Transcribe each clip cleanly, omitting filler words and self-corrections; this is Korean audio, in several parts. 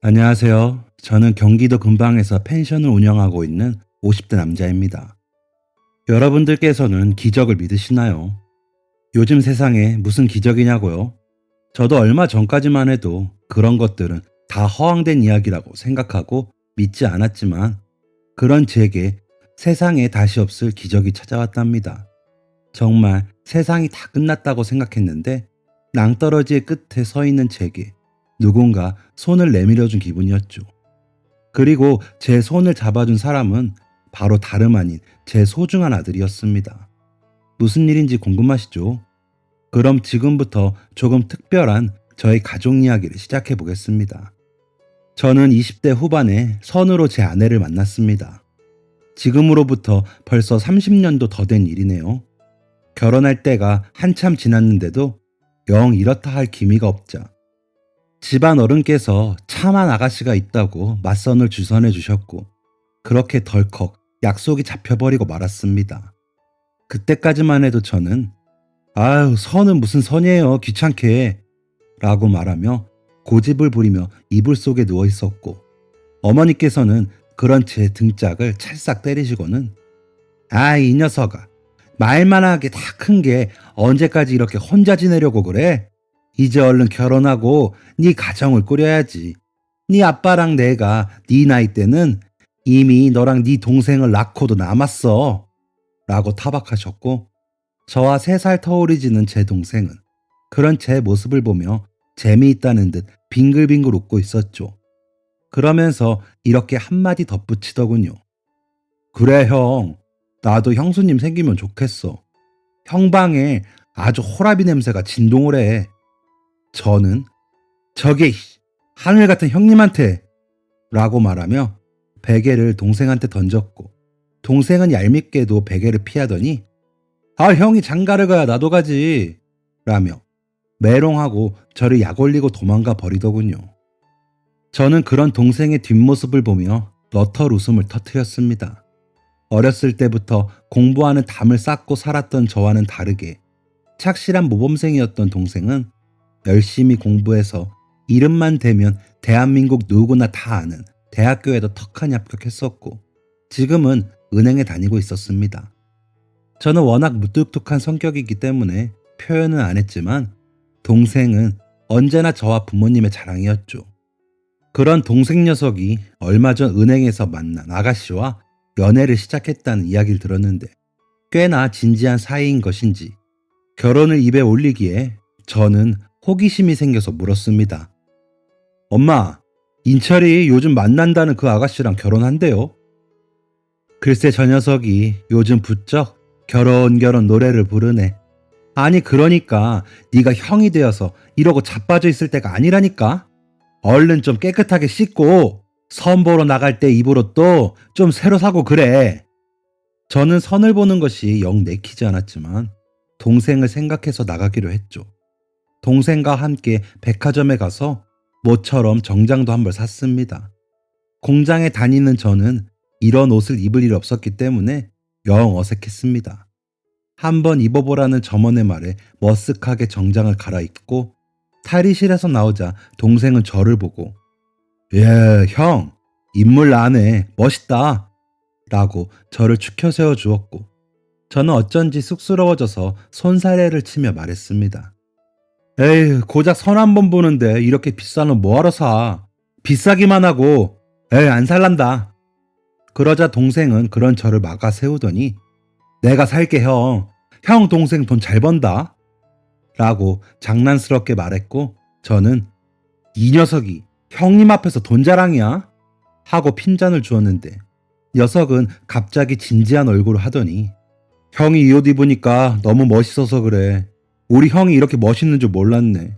안녕하세요. 저는 경기도 근방에서 펜션을 운영하고 있는 50대 남자입니다. 여러분들께서는 기적을 믿으시나요? 요즘 세상에 무슨 기적이냐고요? 저도 얼마 전까지만 해도 그런 것들은 다 허황된 이야기라고 생각하고 믿지 않았지만 그런 제게 세상에 다시 없을 기적이 찾아왔답니다. 정말 세상이 다 끝났다고 생각했는데 낭떠러지의 끝에 서 있는 제게 누군가 손을 내밀어준 기분이었죠. 그리고 제 손을 잡아준 사람은 바로 다름 아닌 제 소중한 아들이었습니다. 무슨 일인지 궁금하시죠? 그럼 지금부터 조금 특별한 저의 가족 이야기를 시작해 보겠습니다. 저는 20대 후반에 선으로 제 아내를 만났습니다. 지금으로부터 벌써 30년도 더 된 일이네요. 결혼할 때가 한참 지났는데도 영 이렇다 할 기미가 없자 집안 어른께서 참한 아가씨가 있다고 맞선을 주선해 주셨고 그렇게 덜컥 약속이 잡혀버리고 말았습니다. 그때까지만 해도 저는 아유 선은 무슨 선이에요 귀찮게 라고 말하며 고집을 부리며 이불 속에 누워 있었고 어머니께서는 그런 제 등짝을 찰싹 때리시고는 아 이 녀석아 말만 하게 다 큰 게 언제까지 이렇게 혼자 지내려고 그래? 이제 얼른 결혼하고 네 가정을 꾸려야지. 네 아빠랑 내가 네 나이 때는 이미 너랑 네 동생을 낳고도 남았어. 라고 타박하셨고 저와 3살 터울이 지는 제 동생은 그런 제 모습을 보며 재미있다는 듯 빙글빙글 웃고 있었죠. 그러면서 이렇게 한마디 덧붙이더군요. 그래 형, 나도 형수님 생기면 좋겠어. 형 방에 아주 호라비 냄새가 진동을 해. 저는 저기 하늘 같은 형님한테 라고 말하며 베개를 동생한테 던졌고 동생은 얄밉게도 베개를 피하더니 아 형이 장가를 가야 나도 가지 라며 메롱하고 저를 약올리고 도망가 버리더군요. 저는 그런 동생의 뒷모습을 보며 너털 웃음을 터뜨렸습니다. 어렸을 때부터 공부하는 담을 쌓고 살았던 저와는 다르게 착실한 모범생이었던 동생은 열심히 공부해서 이름만 대면 대한민국 누구나 다 아는 대학교에도 턱하니 합격했었고 지금은 은행에 다니고 있었습니다. 저는 워낙 무뚝뚝한 성격이기 때문에 표현은 안 했지만 동생은 언제나 저와 부모님의 자랑이었죠. 그런 동생 녀석이 얼마 전 은행에서 만난 아가씨와 연애를 시작했다는 이야기를 들었는데 꽤나 진지한 사이인 것인지 결혼을 입에 올리기에 저는 호기심이 생겨서 물었습니다. 엄마, 인철이 요즘 만난다는 그 아가씨랑 결혼한대요? 글쎄 저 녀석이 요즘 부쩍 결혼 노래를 부르네. 아니 그러니까 네가 형이 되어서 이러고 자빠져 있을 때가 아니라니까. 얼른 좀 깨끗하게 씻고 선 보러 나갈 때 입을 옷도 좀 새로 사고 그래. 저는 선을 보는 것이 영 내키지 않았지만 동생을 생각해서 나가기로 했죠. 동생과 함께 백화점에 가서 모처럼 정장도 한 벌 샀습니다. 공장에 다니는 저는 이런 옷을 입을 일이 없었기 때문에 영 어색했습니다. 한번 입어보라는 점원의 말에 머쓱하게 정장을 갈아입고 탈의실에서 나오자 동생은 저를 보고 예, 형, 인물 나네, 멋있다 라고 저를 축혀 세워 주었고 저는 어쩐지 쑥스러워져서 손사래를 치며 말했습니다. 에이, 고작 선 한 번 보는데 이렇게 비싼 옷 뭐하러 사? 비싸기만 하고 에이, 안 살란다. 그러자 동생은 그런 저를 막아 세우더니 내가 살게 형. 형 동생 돈 잘 번다. 라고 장난스럽게 말했고 저는 이 녀석이 형님 앞에서 돈 자랑이야? 하고 핀잔을 주었는데 녀석은 갑자기 진지한 얼굴을 하더니 형이 이 옷 입으니까 너무 멋있어서 그래. 우리 형이 이렇게 멋있는 줄 몰랐네.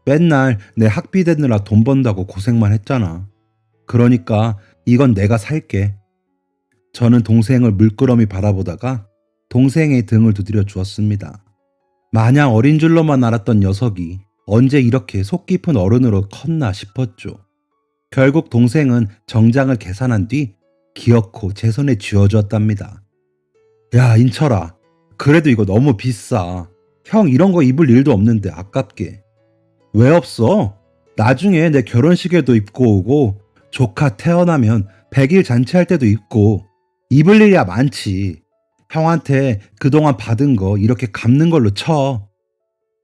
맨날 내 학비 대느라 돈 번다고 고생만 했잖아. 그러니까 이건 내가 살게. 저는 동생을 물끄러미 바라보다가 동생의 등을 두드려 주었습니다. 마냥 어린 줄로만 알았던 녀석이 언제 이렇게 속 깊은 어른으로 컸나 싶었죠. 결국 동생은 정장을 계산한 뒤 기어코 제 손에 쥐어주었답니다. 야 인철아, 그래도 이거 너무 비싸. 형 이런 거 입을 일도 없는데 아깝게. 왜 없어? 나중에 내 결혼식에도 입고 오고 조카 태어나면 100일 잔치할 때도 입고 입을 일이야 많지. 형한테 그동안 받은 거 이렇게 갚는 걸로 쳐.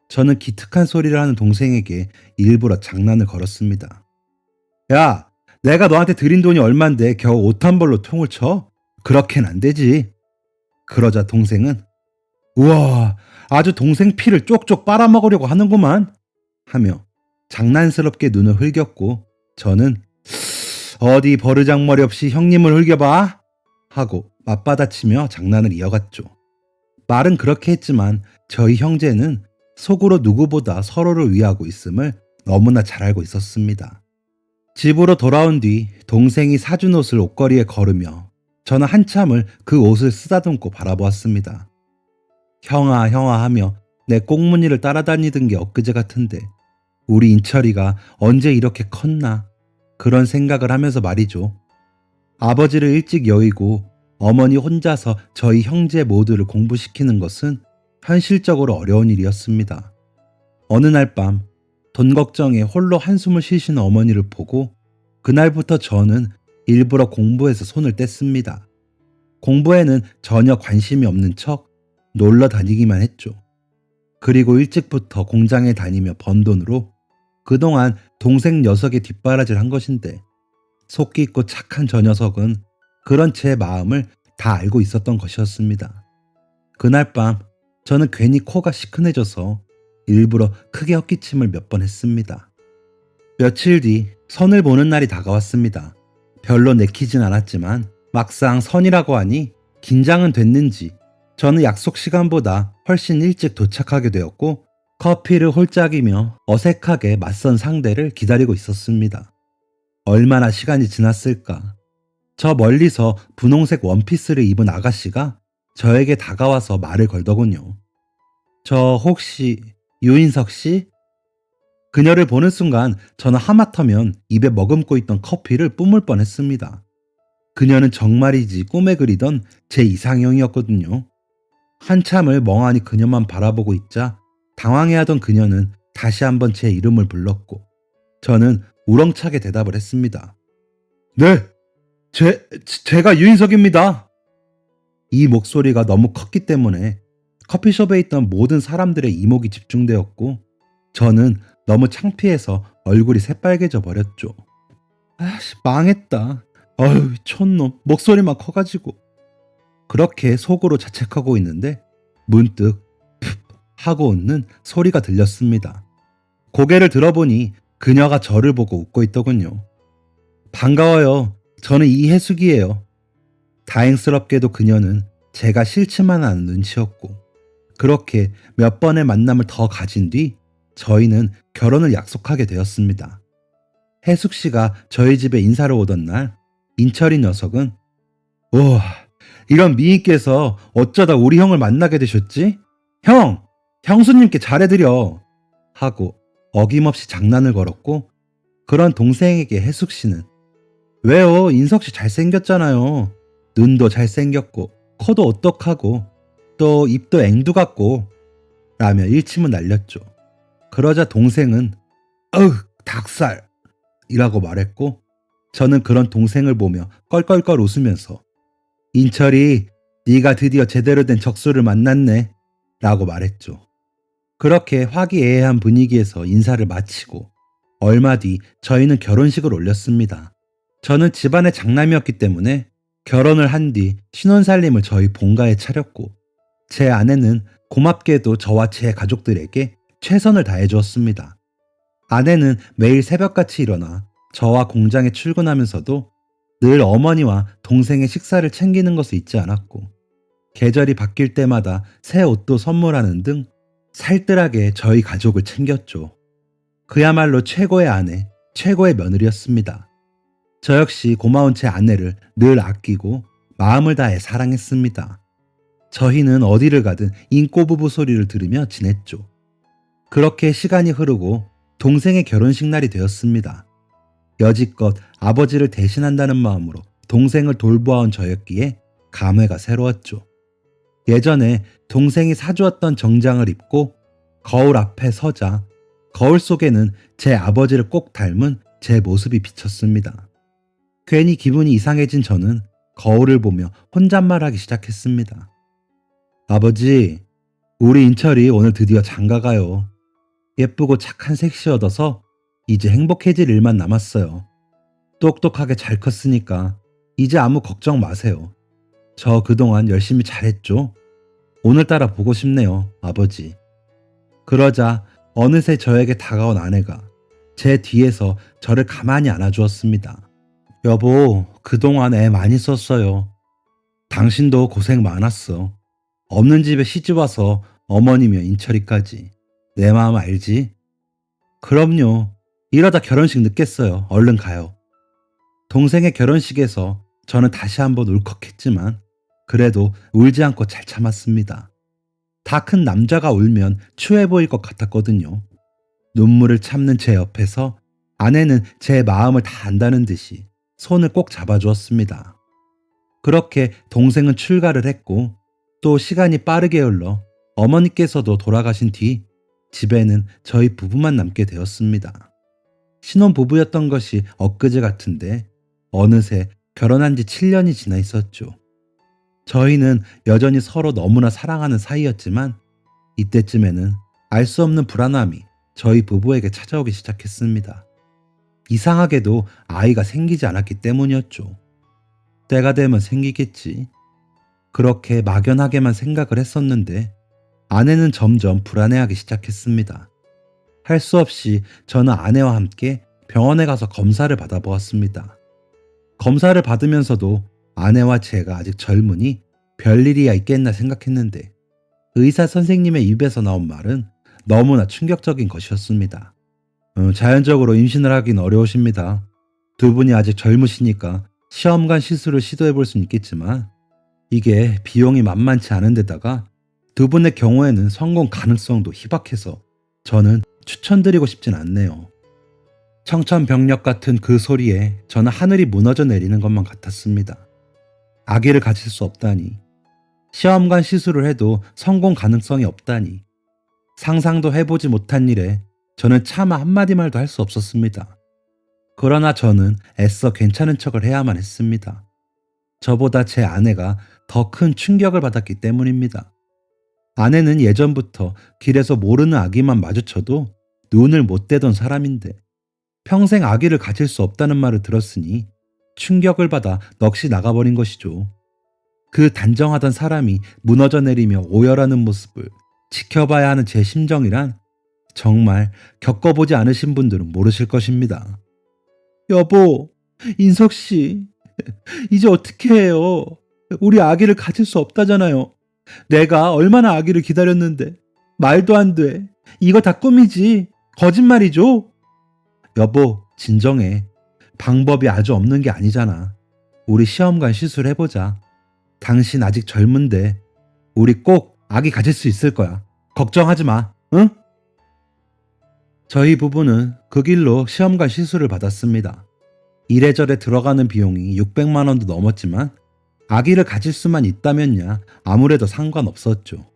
저는 기특한 소리를 하는 동생에게 일부러 장난을 걸었습니다. 야, 내가 너한테 드린 돈이 얼만데 겨우 옷 한 벌로 통을 쳐? 그렇게는 안 되지. 그러자 동생은 우와, 아주 동생 피를 쪽쪽 빨아먹으려고 하는구만 하며 장난스럽게 눈을 흘겼고 저는 어디 버르장머리 없이 형님을 흘겨봐 하고 맞받아치며 장난을 이어갔죠. 말은 그렇게 했지만 저희 형제는 속으로 누구보다 서로를 위하고 있음을 너무나 잘 알고 있었습니다. 집으로 돌아온 뒤 동생이 사준 옷을 옷걸이에 걸으며 저는 한참을 그 옷을 쓰다듬고 바라보았습니다. 형아 형아 하며 내 꽁무니를 따라다니던 게 엊그제 같은데 우리 인철이가 언제 이렇게 컸나 그런 생각을 하면서 말이죠. 아버지를 일찍 여의고 어머니 혼자서 저희 형제 모두를 공부시키는 것은 현실적으로 어려운 일이었습니다. 어느 날 밤 돈 걱정에 홀로 한숨을 쉬시는 어머니를 보고 그날부터 저는 일부러 공부에서 손을 뗐습니다. 공부에는 전혀 관심이 없는 척 놀러 다니기만 했죠. 그리고 일찍부터 공장에 다니며 번 돈으로 그동안 동생 녀석의 뒷바라지를 한 것인데 속 깊고 착한 저 녀석은 그런 제 마음을 다 알고 있었던 것이었습니다. 그날 밤 저는 괜히 코가 시큰해져서 일부러 크게 헛기침을 몇 번 했습니다. 며칠 뒤 선을 보는 날이 다가왔습니다. 별로 내키진 않았지만 막상 선이라고 하니 긴장은 됐는지 저는 약속 시간보다 훨씬 일찍 도착하게 되었고 커피를 홀짝이며 어색하게 맞선 상대를 기다리고 있었습니다. 얼마나 시간이 지났을까. 저 멀리서 분홍색 원피스를 입은 아가씨가 저에게 다가와서 말을 걸더군요. 저 혹시 유인석 씨? 그녀를 보는 순간 저는 하마터면 입에 머금고 있던 커피를 뿜을 뻔했습니다. 그녀는 정말이지 꿈에 그리던 제 이상형이었거든요. 한참을 멍하니 그녀만 바라보고 있자 당황해하던 그녀는 다시 한번 제 이름을 불렀고 저는 우렁차게 대답을 했습니다. 네, 제가 유인석입니다. 이 목소리가 너무 컸기 때문에 커피숍에 있던 모든 사람들의 이목이 집중되었고 저는 너무 창피해서 얼굴이 새빨개져 버렸죠. 아씨, 망했다. 어휴, 촌놈, 목소리만 커가지고. 그렇게 속으로 자책하고 있는데 문득 푹 하고 웃는 소리가 들렸습니다. 고개를 들어보니 그녀가 저를 보고 웃고 있더군요. 반가워요. 저는 이혜숙이에요. 다행스럽게도 그녀는 제가 싫지만 않은 눈치였고 그렇게 몇 번의 만남을 더 가진 뒤 저희는 결혼을 약속하게 되었습니다. 혜숙 씨가 저희 집에 인사를 오던 날 인철이 녀석은 우와, 이런 미인께서 어쩌다 우리 형을 만나게 되셨지? 형! 형수님께 잘해드려! 하고 어김없이 장난을 걸었고 그런 동생에게 혜숙 씨는 왜요? 인석 씨 잘생겼잖아요. 눈도 잘생겼고 코도 오똑하고 또 입도 앵두 같고 라며 일침을 날렸죠. 그러자 동생은 어휴 닭살 이라고 말했고 저는 그런 동생을 보며 껄껄껄 웃으면서 인철이 네가 드디어 제대로 된 적수를 만났네 라고 말했죠. 그렇게 화기애애한 분위기에서 인사를 마치고 얼마 뒤 저희는 결혼식을 올렸습니다. 저는 집안의 장남이었기 때문에 결혼을 한 뒤 신혼살림을 저희 본가에 차렸고 제 아내는 고맙게도 저와 제 가족들에게 최선을 다해 주었습니다. 아내는 매일 새벽같이 일어나 저와 공장에 출근하면서도 늘 어머니와 동생의 식사를 챙기는 것을 잊지 않았고 계절이 바뀔 때마다 새 옷도 선물하는 등 살뜰하게 저희 가족을 챙겼죠. 그야말로 최고의 아내, 최고의 며느리였습니다. 저 역시 고마운 제 아내를 늘 아끼고 마음을 다해 사랑했습니다. 저희는 어디를 가든 인꼬부부 소리를 들으며 지냈죠. 그렇게 시간이 흐르고 동생의 결혼식 날이 되었습니다. 여지껏 아버지를 대신한다는 마음으로 동생을 돌보아온 저였기에 감회가 새로웠죠. 예전에 동생이 사주었던 정장을 입고 거울 앞에 서자 거울 속에는 제 아버지를 꼭 닮은 제 모습이 비쳤습니다. 괜히 기분이 이상해진 저는 거울을 보며 혼잣말하기 시작했습니다. 아버지, 우리 인철이 오늘 드디어 장가가요. 예쁘고 착한 섹시 얻어서 이제 행복해질 일만 남았어요. 똑똑하게 잘 컸으니까 이제 아무 걱정 마세요. 저 그동안 열심히 잘했죠? 오늘따라 보고 싶네요, 아버지. 그러자 어느새 저에게 다가온 아내가 제 뒤에서 저를 가만히 안아주었습니다. 여보, 그동안 애 많이 썼어요. 당신도 고생 많았어. 없는 집에 시집와서 어머니며 인철이까지. 내 마음 알지? 그럼요. 이러다 결혼식 늦겠어요. 얼른 가요. 동생의 결혼식에서 저는 다시 한번 울컥했지만 그래도 울지 않고 잘 참았습니다. 다 큰 남자가 울면 추해 보일 것 같았거든요. 눈물을 참는 제 옆에서 아내는 제 마음을 다 안다는 듯이 손을 꼭 잡아주었습니다. 그렇게 동생은 출가를 했고 또 시간이 빠르게 흘러 어머니께서도 돌아가신 뒤 집에는 저희 부부만 남게 되었습니다. 신혼부부였던 것이 엊그제 같은데 어느새 결혼한 지 7년이 지나 있었죠. 저희는 여전히 서로 너무나 사랑하는 사이였지만 이때쯤에는 알 수 없는 불안함이 저희 부부에게 찾아오기 시작했습니다. 이상하게도 아이가 생기지 않았기 때문이었죠. 때가 되면 생기겠지. 그렇게 막연하게만 생각을 했었는데 아내는 점점 불안해하기 시작했습니다. 할 수 없이 저는 아내와 함께 병원에 가서 검사를 받아보았습니다. 검사를 받으면서도 아내와 제가 아직 젊으니 별일이야 있겠나 생각했는데 의사 선생님의 입에서 나온 말은 너무나 충격적인 것이었습니다. 자연적으로 임신을 하긴 어려우십니다. 두 분이 아직 젊으시니까 시험관 시술을 시도해 볼 수는 있겠지만 이게 비용이 만만치 않은 데다가 두 분의 경우에는 성공 가능성도 희박해서 저는 추천드리고 싶진 않네요. 청천벽력 같은 그 소리에 저는 하늘이 무너져 내리는 것만 같았습니다. 아기를 가질 수 없다니. 시험관 시술을 해도 성공 가능성이 없다니. 상상도 해보지 못한 일에 저는 차마 한마디 말도 할 수 없었습니다. 그러나 저는 애써 괜찮은 척을 해야만 했습니다. 저보다 제 아내가 더 큰 충격을 받았기 때문입니다. 아내는 예전부터 길에서 모르는 아기만 마주쳐도 눈을 못 떼던 사람인데 평생 아기를 가질 수 없다는 말을 들었으니 충격을 받아 넋이 나가버린 것이죠. 그 단정하던 사람이 무너져 내리며 오열하는 모습을 지켜봐야 하는 제 심정이란 정말 겪어보지 않으신 분들은 모르실 것입니다. 여보, 인석씨, 이제 어떻게 해요? 우리 아기를 가질 수 없다잖아요. 내가 얼마나 아기를 기다렸는데. 말도 안 돼. 이거 다 꿈이지. 거짓말이죠? 여보, 진정해. 방법이 아주 없는 게 아니잖아. 우리 시험관 시술해보자. 당신 아직 젊은데 우리 꼭 아기 가질 수 있을 거야. 걱정하지 마, 응? 저희 부부는 그 길로 시험관 시술을 받았습니다. 이래저래 들어가는 비용이 600만 원도 넘었지만 아기를 가질 수만 있다면야 아무래도 상관없었죠.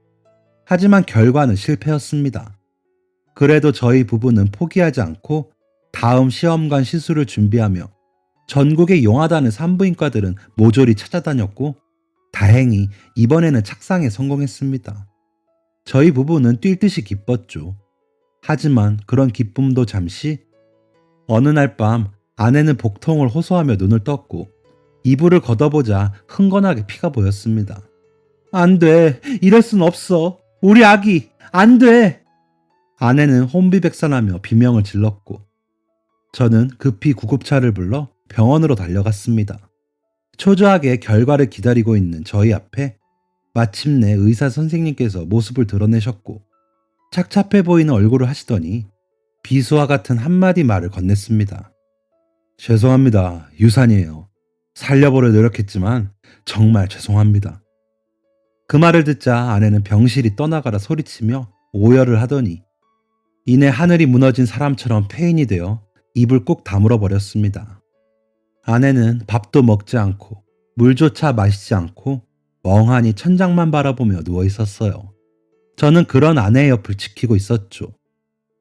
하지만 결과는 실패였습니다. 그래도 저희 부부는 포기하지 않고 다음 시험관 시술을 준비하며 전국의 용하다는 산부인과들은 모조리 찾아다녔고 다행히 이번에는 착상에 성공했습니다. 저희 부부는 뛸 듯이 기뻤죠. 하지만 그런 기쁨도 잠시. 어느 날 밤 아내는 복통을 호소하며 눈을 떴고 이불을 걷어보자 흥건하게 피가 보였습니다. 안 돼. 이럴 순 없어. 우리 아기 안 돼. 아내는 혼비백산하며 비명을 질렀고 저는 급히 구급차를 불러 병원으로 달려갔습니다. 초조하게 결과를 기다리고 있는 저희 앞에 마침내 의사 선생님께서 모습을 드러내셨고 착잡해 보이는 얼굴을 하시더니 비수와 같은 한마디 말을 건넸습니다. 죄송합니다. 유산이에요. 살려보려 노력했지만 정말 죄송합니다. 그 말을 듣자 아내는 병실이 떠나가라 소리치며 오열을 하더니 이내 하늘이 무너진 사람처럼 폐인이 되어 입을 꾹 다물어 버렸습니다. 아내는 밥도 먹지 않고 물조차 마시지 않고 멍하니 천장만 바라보며 누워 있었어요. 저는 그런 아내의 옆을 지키고 있었죠.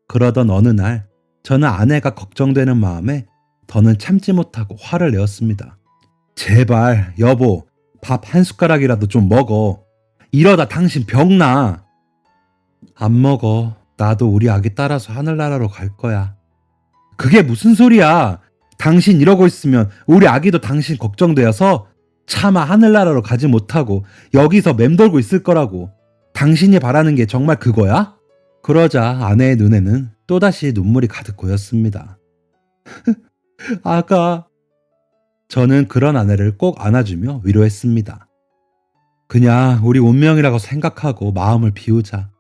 그러던 어느 날 저는 아내가 걱정되는 마음에 더는 참지 못하고 화를 내었습니다. 제발 여보, 밥 한 숟가락이라도 좀 먹어. 이러다 당신 병나. 안 먹어. 나도 우리 아기 따라서 하늘나라로 갈 거야. 그게 무슨 소리야. 당신 이러고 있으면 우리 아기도 당신 걱정되어서 차마 하늘나라로 가지 못하고 여기서 맴돌고 있을 거라고. 당신이 바라는 게 정말 그거야? 그러자 아내의 눈에는 또다시 눈물이 가득 고였습니다. 아가. 저는 그런 아내를 꼭 안아주며 위로했습니다. 그냥 우리 운명이라고 생각하고 마음을 비우자.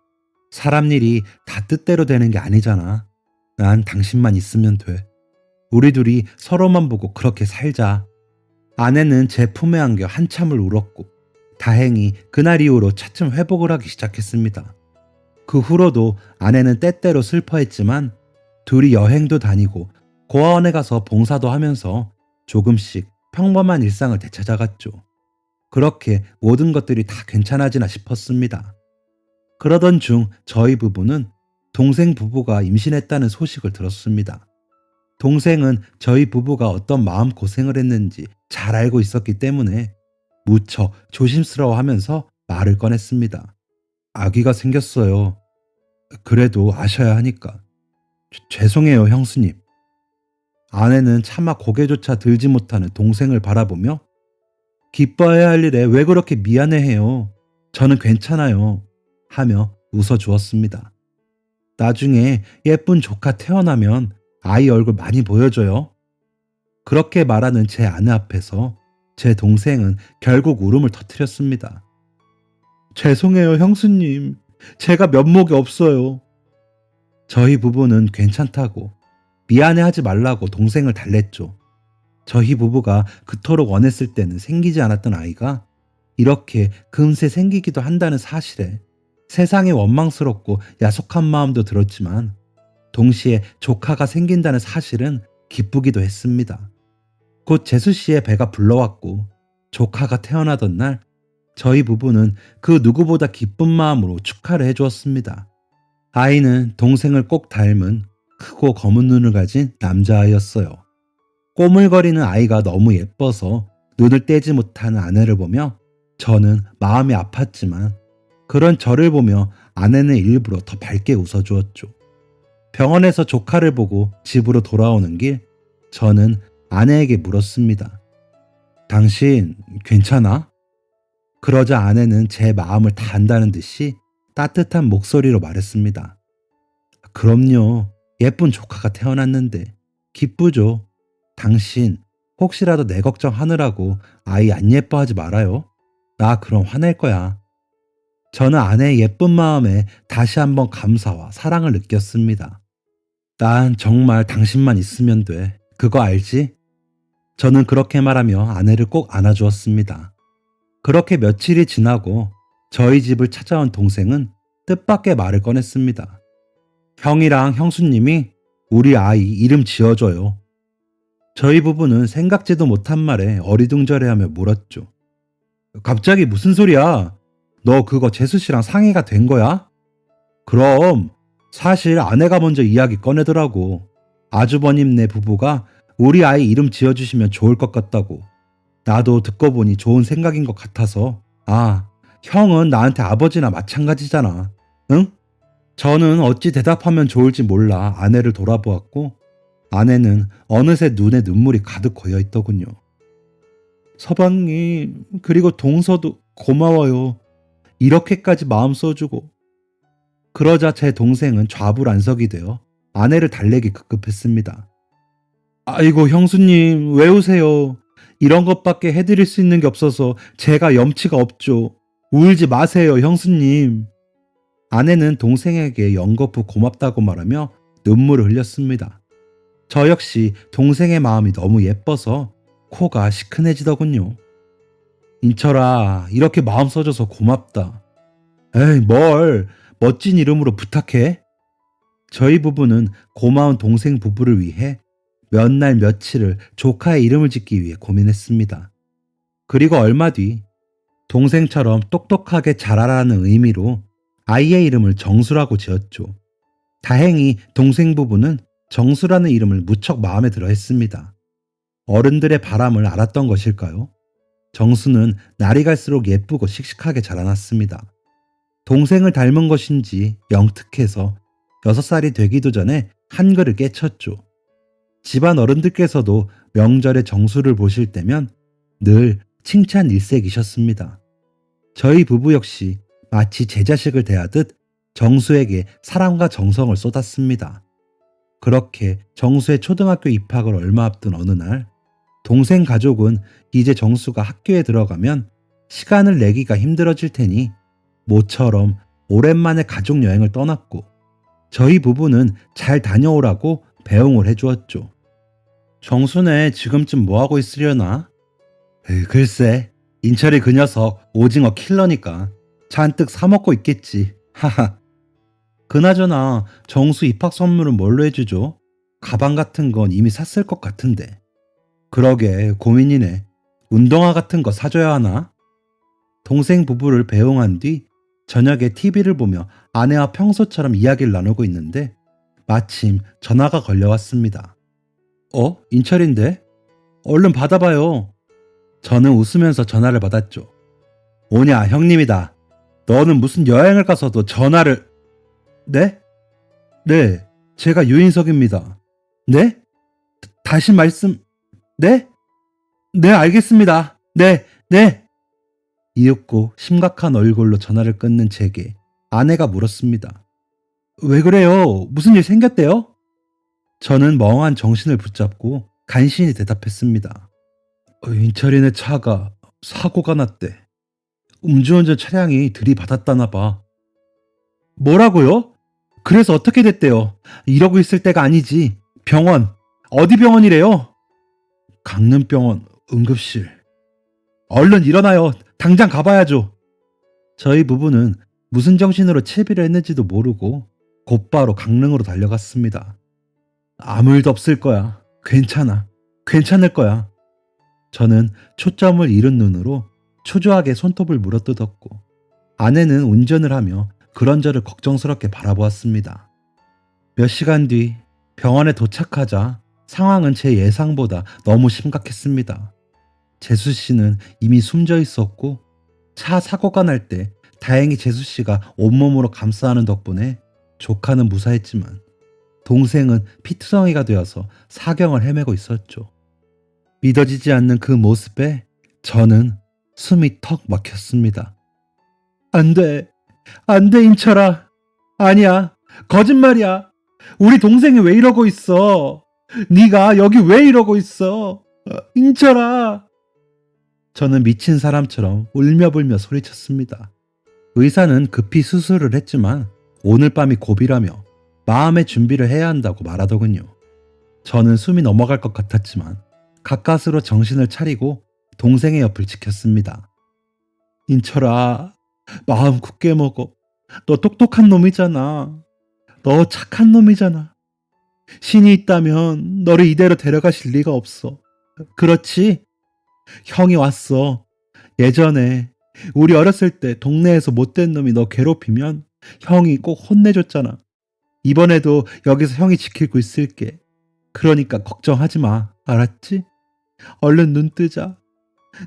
사람 일이 다 뜻대로 되는 게 아니잖아. 난 당신만 있으면 돼. 우리 둘이 서로만 보고 그렇게 살자. 아내는 제 품에 안겨 한참을 울었고 다행히 그날 이후로 차츰 회복을 하기 시작했습니다. 그 후로도 아내는 때때로 슬퍼했지만 둘이 여행도 다니고 고아원에 가서 봉사도 하면서 조금씩 평범한 일상을 되찾아갔죠. 그렇게 모든 것들이 다 괜찮아지나 싶었습니다. 그러던 중 저희 부부는 동생 부부가 임신했다는 소식을 들었습니다. 동생은 저희 부부가 어떤 마음고생을 했는지 잘 알고 있었기 때문에 무척 조심스러워하면서 말을 꺼냈습니다. 아기가 생겼어요. 그래도 아셔야 하니까. 죄송해요, 형수님. 아내는 차마 고개조차 들지 못하는 동생을 바라보며 기뻐해야 할 일에 왜 그렇게 미안해해요. 저는 괜찮아요. 하며 웃어주었습니다. 나중에 예쁜 조카 태어나면 아이 얼굴 많이 보여줘요. 그렇게 말하는 제 아내 앞에서 제 동생은 결국 울음을 터뜨렸습니다. 죄송해요, 형수님. 제가 면목이 없어요. 저희 부부는 괜찮다고 미안해하지 말라고 동생을 달랬죠. 저희 부부가 그토록 원했을 때는 생기지 않았던 아이가 이렇게 금세 생기기도 한다는 사실에 세상에 원망스럽고 야속한 마음도 들었지만 동시에 조카가 생긴다는 사실은 기쁘기도 했습니다. 곧 재수 씨의 배가 불러왔고 조카가 태어나던 날 저희 부부는 그 누구보다 기쁜 마음으로 축하를 해주었습니다. 아이는 동생을 꼭 닮은 크고 검은 눈을 가진 남자아이였어요. 꼬물거리는 아이가 너무 예뻐서 눈을 떼지 못하는 아내를 보며 저는 마음이 아팠지만 그런 저를 보며 아내는 일부러 더 밝게 웃어주었죠. 병원에서 조카를 보고 집으로 돌아오는 길 저는 아내에게 물었습니다. 당신 괜찮아? 그러자 아내는 제 마음을 다 안다는 듯이 따뜻한 목소리로 말했습니다. 그럼요. 예쁜 조카가 태어났는데 기쁘죠. 당신 혹시라도 내 걱정하느라고 아이 안 예뻐하지 말아요. 나 그럼 화낼 거야. 저는 아내의 예쁜 마음에 다시 한번 감사와 사랑을 느꼈습니다. 난 정말 당신만 있으면 돼. 그거 알지? 저는 그렇게 말하며 아내를 꼭 안아주었습니다. 그렇게 며칠이 지나고 저희 집을 찾아온 동생은 뜻밖의 말을 꺼냈습니다. 형이랑 형수님이 우리 아이 이름 지어줘요. 저희 부부는 생각지도 못한 말에 어리둥절해하며 물었죠. 갑자기 무슨 소리야? 너 그거 재수 씨랑 상의가 된 거야? 그럼 사실 아내가 먼저 이야기 꺼내더라고. 아주버님네 부부가 우리 아이 이름 지어주시면 좋을 것 같다고. 나도 듣고 보니 좋은 생각인 것 같아서. 아, 형은 나한테 아버지나 마찬가지잖아. 응? 저는 어찌 대답하면 좋을지 몰라 아내를 돌아보았고 아내는 어느새 눈에 눈물이 가득 고여 있더군요. 서방님, 그리고 동서도 고마워요. 이렇게까지 마음 써주고. 그러자 제 동생은 좌불안석이 되어 아내를 달래기 급급했습니다. 아이고 형수님, 왜 우세요? 이런 것밖에 해드릴 수 있는 게 없어서 제가 염치가 없죠. 울지 마세요, 형수님. 아내는 동생에게 연거푸 고맙다고 말하며 눈물을 흘렸습니다. 저 역시 동생의 마음이 너무 예뻐서 코가 시큰해지더군요. 인철아, 이렇게 마음 써줘서 고맙다. 에이, 뭘 멋진 이름으로 부탁해? 저희 부부는 고마운 동생 부부를 위해 몇 날 며칠을 조카의 이름을 짓기 위해 고민했습니다. 그리고 얼마 뒤 동생처럼 똑똑하게 자라라는 의미로 아이의 이름을 정수라고 지었죠. 다행히 동생 부부는 정수라는 이름을 무척 마음에 들어 했습니다. 어른들의 바람을 알았던 것일까요? 정수는 날이 갈수록 예쁘고 씩씩하게 자라났습니다. 동생을 닮은 것인지 영특해서 6살이 되기도 전에 한글을 깨쳤죠. 집안 어른들께서도 명절에 정수를 보실 때면 늘 칭찬 일색이셨습니다. 저희 부부 역시 마치 제 자식을 대하듯 정수에게 사랑과 정성을 쏟았습니다. 그렇게 정수의 초등학교 입학을 얼마 앞둔 어느 날, 동생 가족은 이제 정수가 학교에 들어가면 시간을 내기가 힘들어질 테니 모처럼 오랜만에 가족 여행을 떠났고, 저희 부부는 잘 다녀오라고 배웅을 해주었죠. 정수네 지금쯤 뭐하고 있으려나? 글쎄, 인철이 그 녀석 오징어 킬러니까 잔뜩 사먹고 있겠지. 하하. 그나저나 정수 입학 선물은 뭘로 해주죠? 가방 같은 건 이미 샀을 것 같은데. 그러게 고민이네. 운동화 같은 거 사줘야 하나? 동생 부부를 배웅한 뒤 저녁에 TV를 보며 아내와 평소처럼 이야기를 나누고 있는데 마침 전화가 걸려왔습니다. 인철인데? 얼른 받아봐요. 저는 웃으면서 전화를 받았죠. 오냐, 형님이다. 너는 무슨 여행을 가서도 전화를... 네? 네, 제가 유인석입니다. 네? 다시 말씀... 네? 네, 알겠습니다. 네, 네. 이윽고 심각한 얼굴로 전화를 끊는 제게 아내가 물었습니다. 왜 그래요? 무슨 일 생겼대요? 저는 멍한 정신을 붙잡고 간신히 대답했습니다. 인철이네 차가 사고가 났대. 음주운전 차량이 들이받았다나 봐. 뭐라고요? 그래서 어떻게 됐대요? 이러고 있을 때가 아니지. 병원. 어디 병원이래요? 강릉병원 응급실. 얼른 일어나요. 당장 가봐야죠. 저희 부부는 무슨 정신으로 채비를 했는지도 모르고 곧바로 강릉으로 달려갔습니다. 아무 일도 없을 거야. 괜찮아. 괜찮을 거야. 저는 초점을 잃은 눈으로 초조하게 손톱을 물어뜯었고 아내는 운전을 하며 그런저를 걱정스럽게 바라보았습니다. 몇 시간 뒤 병원에 도착하자 상황은 제 예상보다 너무 심각했습니다. 재수 씨는 이미 숨져 있었고 차 사고가 날 때 다행히 재수 씨가 온몸으로 감싸는 덕분에 조카는 무사했지만 동생은 피투성이가 되어서 사경을 헤매고 있었죠. 믿어지지 않는 그 모습에 저는 숨이 턱 막혔습니다. 안 돼. 안 돼, 인철아. 아니야. 거짓말이야. 우리 동생이 왜 이러고 있어? 네가 여기 왜 이러고 있어? 인철아. 저는 미친 사람처럼 울며불며 소리쳤습니다. 의사는 급히 수술을 했지만 오늘 밤이 고비라며 마음의 준비를 해야 한다고 말하더군요. 저는 숨이 넘어갈 것 같았지만 가까스로 정신을 차리고 동생의 옆을 지켰습니다. 인철아, 마음 굳게 먹어. 너 똑똑한 놈이잖아. 너 착한 놈이잖아. 신이 있다면 너를 이대로 데려가실 리가 없어. 그렇지? 형이 왔어. 예전에 우리 어렸을 때 동네에서 못된 놈이 너 괴롭히면 형이 꼭 혼내줬잖아. 이번에도 여기서 형이 지키고 있을게. 그러니까 걱정하지 마. 알았지? 얼른 눈 뜨자.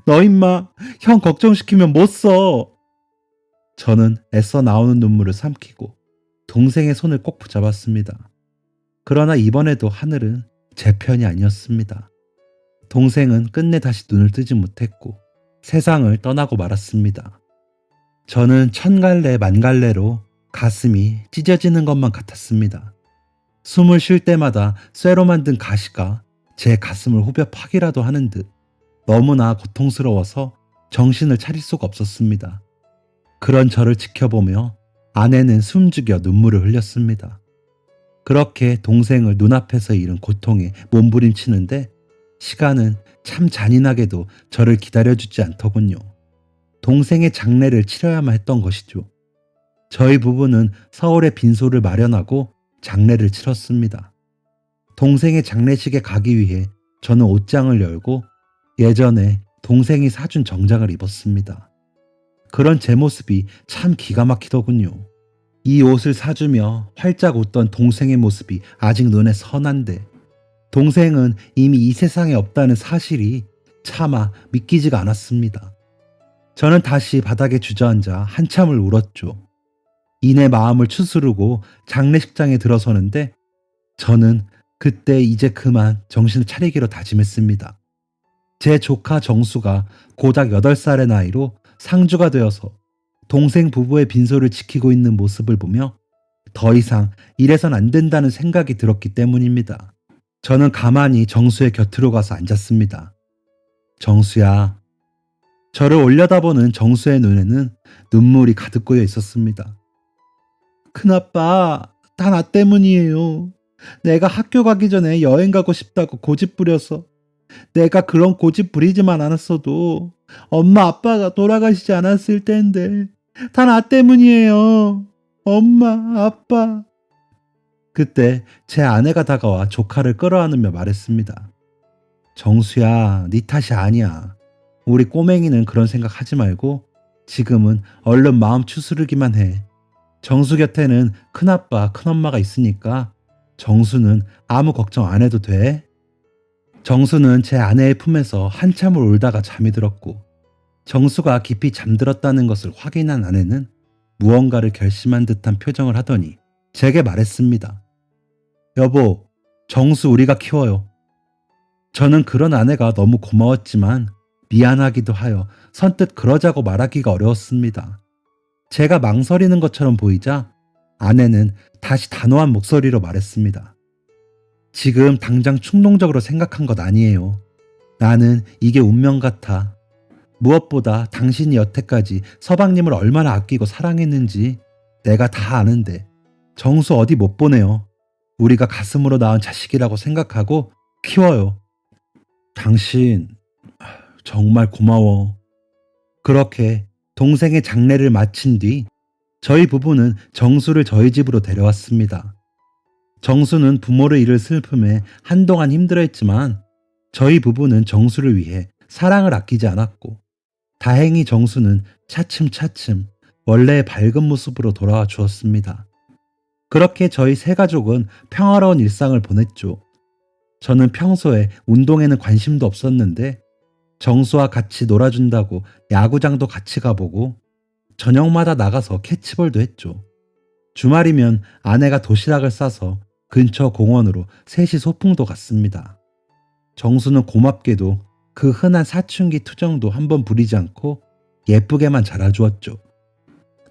너 임마 형 걱정시키면 못 써. 저는 애써 나오는 눈물을 삼키고 동생의 손을 꼭 붙잡았습니다. 그러나 이번에도 하늘은 제 편이 아니었습니다. 동생은 끝내 다시 눈을 뜨지 못했고 세상을 떠나고 말았습니다. 저는 천갈래 만갈래로 가슴이 찢어지는 것만 같았습니다. 숨을 쉴 때마다 쇠로 만든 가시가 제 가슴을 후벼 파기라도 하는 듯 너무나 고통스러워서 정신을 차릴 수가 없었습니다. 그런 저를 지켜보며 아내는 숨죽여 눈물을 흘렸습니다. 그렇게 동생을 눈앞에서 잃은 고통에 몸부림치는데 시간은 참 잔인하게도 저를 기다려주지 않더군요. 동생의 장례를 치러야만 했던 것이죠. 저희 부부는 서울에 빈소를 마련하고 장례를 치렀습니다. 동생의 장례식에 가기 위해 저는 옷장을 열고 예전에 동생이 사준 정장을 입었습니다. 그런 제 모습이 참 기가 막히더군요. 이 옷을 사주며 활짝 웃던 동생의 모습이 아직 눈에 선한데 동생은 이미 이 세상에 없다는 사실이 차마 믿기지가 않았습니다. 저는 다시 바닥에 주저앉아 한참을 울었죠. 이내 마음을 추스르고 장례식장에 들어서는데 저는 그때 이제 그만 정신을 차리기로 다짐했습니다. 제 조카 정수가 고작 8살의 나이로 상주가 되어서 동생 부부의 빈소를 지키고 있는 모습을 보며 더 이상 이래선 안 된다는 생각이 들었기 때문입니다. 저는 가만히 정수의 곁으로 가서 앉았습니다. 정수야. 저를 올려다보는 정수의 눈에는 눈물이 가득 고여 있었습니다. 큰아빠, 다 나 때문이에요. 내가 학교 가기 전에 여행 가고 싶다고 고집 부려서 내가 그런 고집 부리지만 않았어도 엄마 아빠가 돌아가시지 않았을 텐데 다 나 때문이에요. 엄마, 아빠. 그때 제 아내가 다가와 조카를 끌어안으며 말했습니다. 정수야, 네 탓이 아니야. 우리 꼬맹이는 그런 생각 하지 말고 지금은 얼른 마음 추스르기만 해. 정수 곁에는 큰아빠, 큰엄마가 있으니까 정수는 아무 걱정 안 해도 돼. 정수는 제 아내의 품에서 한참을 울다가 잠이 들었고 정수가 깊이 잠들었다는 것을 확인한 아내는 무언가를 결심한 듯한 표정을 하더니 제게 말했습니다. 여보, 정수 우리가 키워요. 저는 그런 아내가 너무 고마웠지만 미안하기도 하여 선뜻 그러자고 말하기가 어려웠습니다. 제가 망설이는 것처럼 보이자 아내는 다시 단호한 목소리로 말했습니다. 지금 당장 충동적으로 생각한 것 아니에요. 나는 이게 운명 같아. 무엇보다 당신이 여태까지 서방님을 얼마나 아끼고 사랑했는지 내가 다 아는데 정수 어디 못 보내요. 우리가 가슴으로 낳은 자식이라고 생각하고 키워요. 당신 정말 고마워. 그렇게 동생의 장례를 마친 뒤 저희 부부는 정수를 저희 집으로 데려왔습니다. 정수는 부모를 잃을 슬픔에 한동안 힘들어했지만 저희 부부는 정수를 위해 사랑을 아끼지 않았고 다행히 정수는 차츰차츰 원래의 밝은 모습으로 돌아와 주었습니다. 그렇게 저희 세 가족은 평화로운 일상을 보냈죠. 저는 평소에 운동에는 관심도 없었는데 정수와 같이 놀아준다고 야구장도 같이 가보고 저녁마다 나가서 캐치볼도 했죠. 주말이면 아내가 도시락을 싸서 근처 공원으로 셋이 소풍도 갔습니다. 정수는 고맙게도 그 흔한 사춘기 투정도 한번 부리지 않고 예쁘게만 자라주었죠.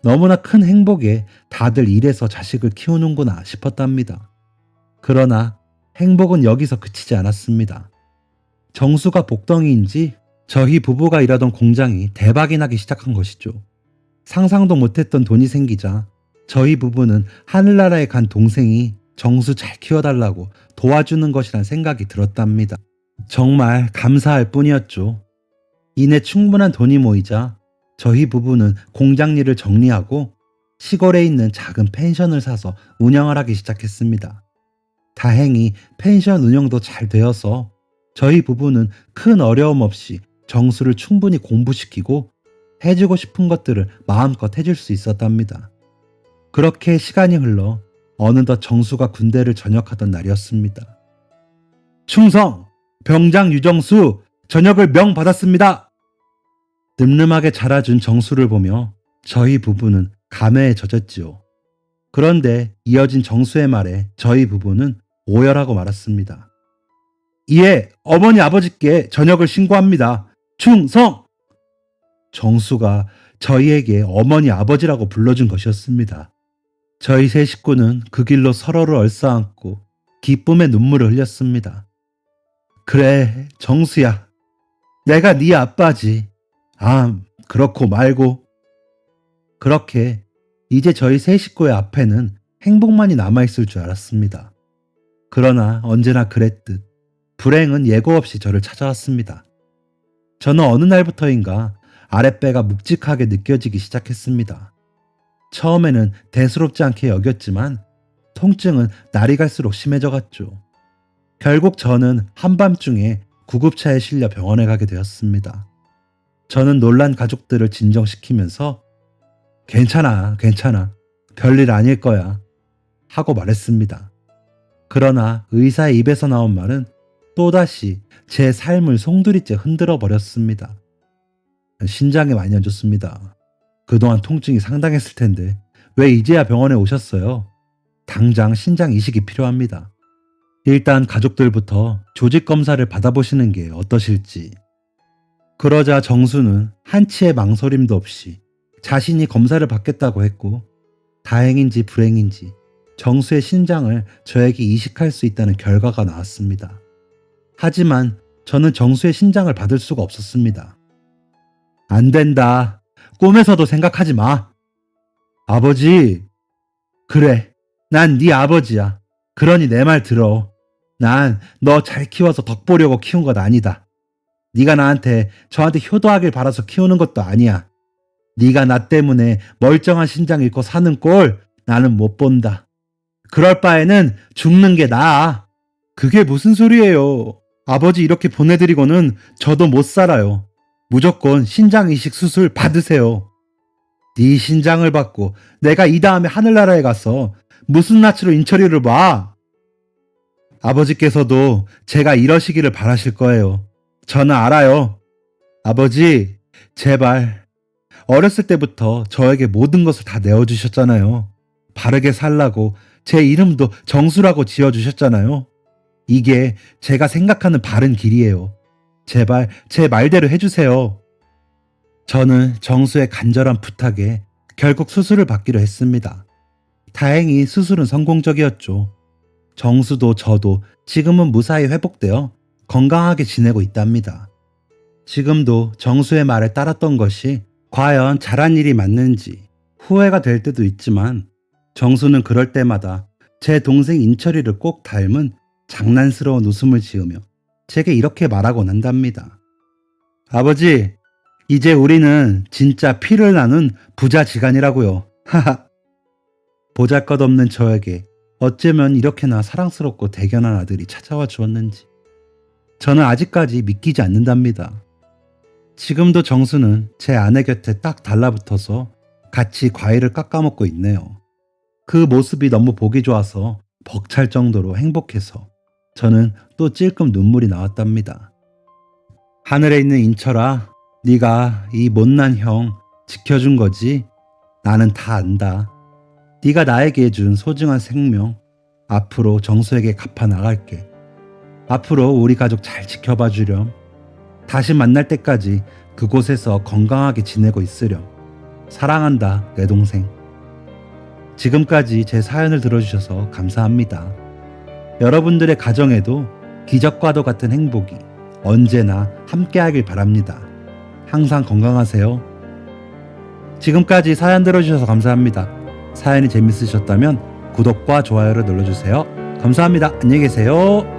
너무나 큰 행복에 다들 이래서 자식을 키우는구나 싶었답니다. 그러나 행복은 여기서 그치지 않았습니다. 정수가 복덩이인지 저희 부부가 일하던 공장이 대박이 나기 시작한 것이죠. 상상도 못했던 돈이 생기자 저희 부부는 하늘나라에 간 동생이 정수 잘 키워달라고 도와주는 것이란 생각이 들었답니다. 정말 감사할 뿐이었죠. 이내 충분한 돈이 모이자 저희 부부는 공장 일을 정리하고 시골에 있는 작은 펜션을 사서 운영을 하기 시작했습니다. 다행히 펜션 운영도 잘 되어서 저희 부부는 큰 어려움 없이 정수를 충분히 공부시키고 해주고 싶은 것들을 마음껏 해줄 수 있었답니다. 그렇게 시간이 흘러 어느덧 정수가 군대를 전역하던 날이었습니다. 충성! 병장 유정수 전역을 명받았습니다. 늠름하게 자라준 정수를 보며 저희 부부는 감회에 젖었지요. 그런데 이어진 정수의 말에 저희 부부는 오열하고 말았습니다. 이에 어머니 아버지께 전역을 신고합니다. 충성! 정수가 저희에게 어머니 아버지라고 불러준 것이었습니다. 저희 세 식구는 그 길로 서로를 얼싸안고 기쁨의 눈물을 흘렸습니다. 그래, 정수야. 내가 네 아빠지. 그렇고 말고. 그렇게 이제 저희 세 식구의 앞에는 행복만이 남아있을 줄 알았습니다. 그러나 언제나 그랬듯 불행은 예고 없이 저를 찾아왔습니다. 저는 어느 날부터인가 아랫배가 묵직하게 느껴지기 시작했습니다. 처음에는 대수롭지 않게 여겼지만 통증은 날이 갈수록 심해져 갔죠. 결국 저는 한밤중에 구급차에 실려 병원에 가게 되었습니다. 저는 놀란 가족들을 진정시키면서 괜찮아. 별일 아닐 거야. 하고 말했습니다. 그러나 의사의 입에서 나온 말은 또다시 제 삶을 송두리째 흔들어 버렸습니다. 신장에 많이 안 좋습니다. 그동안 통증이 상당했을 텐데 왜 이제야 병원에 오셨어요? 당장 신장 이식이 필요합니다. 일단 가족들부터 조직 검사를 받아보시는 게 어떠실지. 그러자 정수는 한치의 망설임도 없이 자신이 검사를 받겠다고 했고, 다행인지 불행인지 정수의 신장을 저에게 이식할 수 있다는 결과가 나왔습니다. 하지만 저는 정수의 신장을 받을 수가 없었습니다. 안 된다. 꿈에서도 생각하지 마. 아버지. 그래. 난 네 아버지야. 그러니 내 말 들어. 난 너 잘 키워서 덕 보려고 키운 것 아니다. 네가 저한테 효도하길 바라서 키우는 것도 아니야. 네가 나 때문에 멀쩡한 신장 잃고 사는 꼴 나는 못 본다. 그럴 바에는 죽는 게 나아. 그게 무슨 소리예요. 아버지 이렇게 보내드리고는 저도 못 살아요. 무조건 신장 이식 수술 받으세요. 네 신장을 받고 내가 이 다음에 하늘나라에 가서 무슨 낯으로 인처리를 봐. 아버지께서도 제가 이러시기를 바라실 거예요. 저는 알아요. 아버지, 제발. 어렸을 때부터 저에게 모든 것을 다 내어주셨잖아요. 바르게 살라고 제 이름도 정수라고 지어주셨잖아요. 이게 제가 생각하는 바른 길이에요. 제발 제 말대로 해주세요. 저는 정수의 간절한 부탁에 결국 수술을 받기로 했습니다. 다행히 수술은 성공적이었죠. 정수도 저도 지금은 무사히 회복되어 건강하게 지내고 있답니다. 지금도 정수의 말에 따랐던 것이 과연 잘한 일이 맞는지 후회가 될 때도 있지만, 정수는 그럴 때마다 제 동생 인철이를 꼭 닮은 장난스러운 웃음을 지으며 제게 이렇게 말하곤 한답니다. 아버지, 이제 우리는 진짜 피를 나눈 부자지간이라고요. 하하. 보잘것없는 저에게 어쩌면 이렇게나 사랑스럽고 대견한 아들이 찾아와 주었는지 저는 아직까지 믿기지 않는답니다. 지금도 정수는 제 아내 곁에 딱 달라붙어서 같이 과일을 깎아먹고 있네요. 그 모습이 너무 보기 좋아서 벅찰 정도로 행복해서 저는 또 찔끔 눈물이 나왔답니다. 하늘에 있는 인철아, 네가 이 못난 형 지켜준 거지? 나는 다 안다. 네가 나에게 해준 소중한 생명, 앞으로 정수에게 갚아 나갈게. 앞으로 우리 가족 잘 지켜봐 주렴. 다시 만날 때까지 그곳에서 건강하게 지내고 있으렴. 사랑한다, 내 동생. 지금까지 제 사연을 들어주셔서 감사합니다. 여러분들의 가정에도 기적과도 같은 행복이 언제나 함께하길 바랍니다. 항상 건강하세요. 지금까지 사연 들어주셔서 감사합니다. 사연이 재밌으셨다면 구독과 좋아요를 눌러주세요. 감사합니다. 안녕히 계세요.